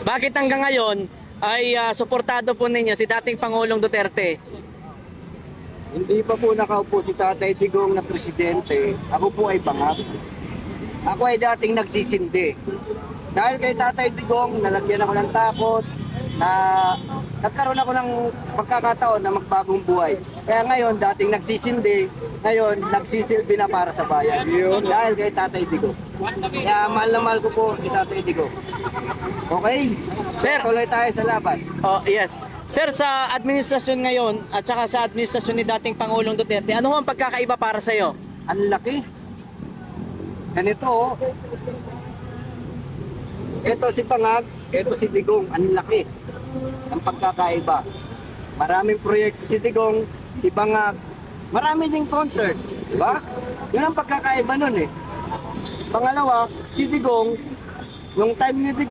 Bakit hanggang ngayon ay suportado po ninyo si dating Pangulong Duterte? Hindi pa po nakaupo si Tatay Digong na presidente. Ako po ay bangag. Ako ay dating nagsisindi. Dahil kay Tatay Digong, nalagyan ako ng takot na nagkaroon ako ng pagkakataon na magbagong buhay. Kaya ngayon, dating nagsisindi, ngayon nagsisilbi na para sa bayan. Dahil kay Tatay Digong. Kaya mahal na mahal ko po si Tatay Digong. Okay? Sir. Tuloy tayo sa laban. Oh, yes. Sir, sa administrasyon ngayon at saka sa administrasyon ni dating Pangulong Duterte, ano ang pagkakaiba para sa iyo? Ang laki. Ganito oh. Ito si Pangag, ito si Digong, ang laki. Ang pagkakaiba. Maraming proyekto si Digong, si Pangag. Marami ding concert, di ba? Yun ang pagkakaiba nun eh. Pangalawa, si Digong, yung time ni Digong,